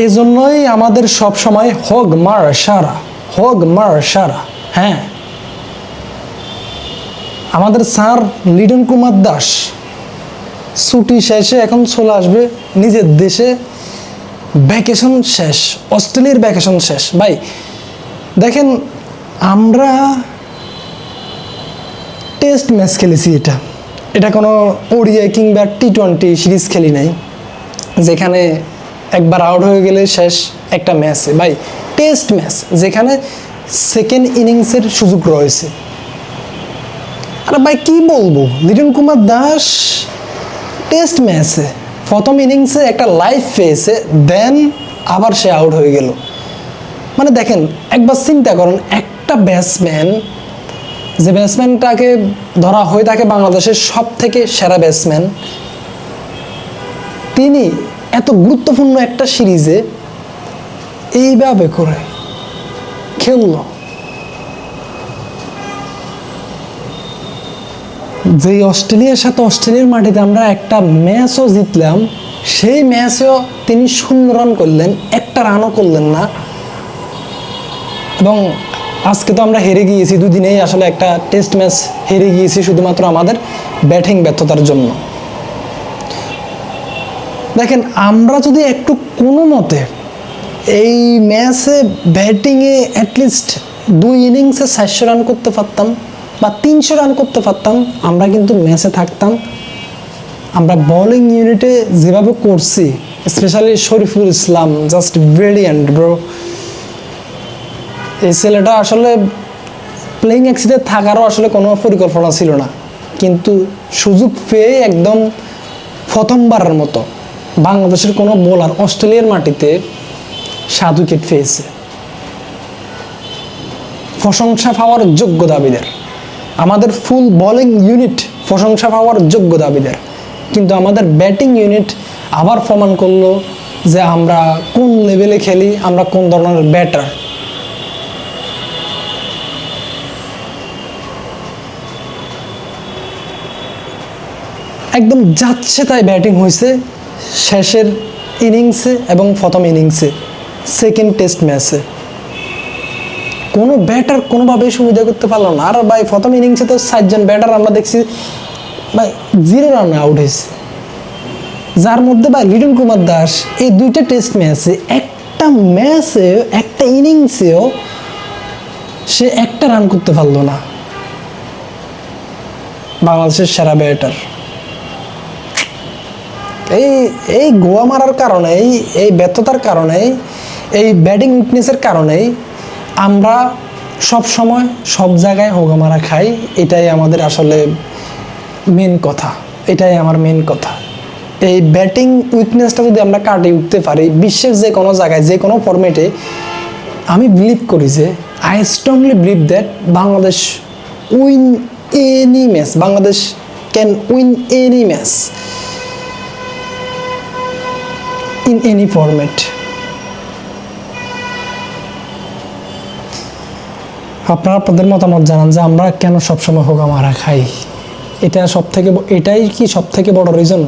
এই জন্যই আমাদের সব সময় হোক মার সারা, হোক মার সারা। হ্যাঁ, আমাদের স্যার লিটন কুমার দাস ছুটি শেষে এখন চলে আসবে নিজের দেশে। ভ্যাকেশন শেষ, অস্ট্রেলিয়ার ভ্যাকেশন শেষ। ভাই দেখেন, আমরা টেস্ট ম্যাচ খেলেছি, এটা কোনো ওডিআই কিংবা টি-20 সিরিজ খেলি নাই যেখানে একবার আউট হয়ে গেলে শেষ একটা ম্যাচে। ভাই টেস্ট ম্যাচ যেখানে সেকেন্ড ইনিংসের সুযোগ রয়েছে। আর ভাই কি বলবো, লিটন কুমার দাস টেস্ট ম্যাচে প্রথম ইনিংসে একটা লাইফ পেয়েছে, দেন আবার সে আউট হয়ে গেল। মানে দেখেন, একবার চিন্তা করুন, একটা ব্যাটসম্যান, যে ব্যাটসম্যানটাকে ধরা হয়ে থাকে বাংলাদেশের সব থেকে সেরা ব্যাটসম্যান, তিনি এত গুরুত্বপূর্ণ একটা সিরিজে এইভাবে করে খেলল। যে অস্ট্রেলিয়ার সাথে অস্ট্রেলিয়ার মাটিতে আমরা একটা ম্যাচও জিতলাম, সেই ম্যাচেও তিনি 0 রান করলেন, একটা রানও করলেন না। এবং আজকে তো আমরা হেরে গিয়েছি, দুদিনেই আসলে একটা টেস্ট ম্যাচ হেরে গিয়েছি শুধুমাত্র আমাদের ব্যাটিং ব্যর্থতার জন্য। দেখেন, আমরা যদি একটু কোনো মতে এই ম্যাচে ব্যাটিংয়ে অ্যাটলিস্ট 2 ইনিংসে 400 রান করতে পারতাম বা 300 রান করতে পারতাম, আমরা কিন্তু ম্যাচে থাকতাম। আমরা বোলিং ইউনিটে যেভাবে করছি, specially Shariful Islam, just brilliant bro. এই ছেলেটা আসলে প্লেইং অ্যাক্সিডে থাকারও আসলে কোনো পরিকল্পনা ছিল না, কিন্তু সুযোগ পেয়ে একদম প্রথমবারের মতো বাংলাদেশের কোনো বোলার অস্ট্রেলিয়ার মাটিতে 7 উইকেট পেয়েছে। প্রশংসা পাওয়ার যোগ্য দাবিদার আমাদের ফুল বোলিং ইউনিট, প্রশংসা পাওয়ার যোগ্য দাবিদার। কিন্তু আমাদের ব্যাটিং ইউনিট আবার প্রমাণ করলো যে আমরা কোন লেভেলে খেলি, আমরা কোন ধরনের ব্যাটার। একদম যাচ্ছে তাই ব্যাটিং হয়েছে শেষের ইনিংসে এবং প্রথম ইনিংসে, সেকেন্ড টেস্ট ম্যাচে কোনো ব্যাটার কোনোভাবেই সুবিধা করতে পারলো না। আর ভাই প্রথম ইনিংসে তো 4 জন ব্যাটার আমরা দেখছি ভাই 0 রানে আউট হয়েছে, যার মধ্যে ভাই লিটন কুমার দাস এই 2টা টেস্ট ম্যাচে, একটা ম্যাচে, একটা ইনিংসেও সে একটা রান করতে পারলো না। বাংলাদেশের সেরা ব্যাটার। এই গোয়া মারার কারণে, এই ব্যর্থতার কারণে, এই ব্যাটিং উইকনেসের কারণেই আমরা সব সময় সব জায়গায় হোগা মারা খাই। এটাই আমাদের আসলে মেন কথা, এটাই আমার মেন কথা। এই ব্যাটিং উইকনেসটা যদি আমরা কাটিয়ে উঠতে পারি বিশ্বের যে কোনো জায়গায়, যে কোনো ফরম্যাটে, আমি বিলিভ করি যে I strongly believe that Bangladesh win any match, Bangladesh can win any match in any format. আপনারা আপনাদের মতামত জানান যে আমরা কেন সবসময় হোগা মারা খাই। এটাই কি সব থেকে বড় রিজন?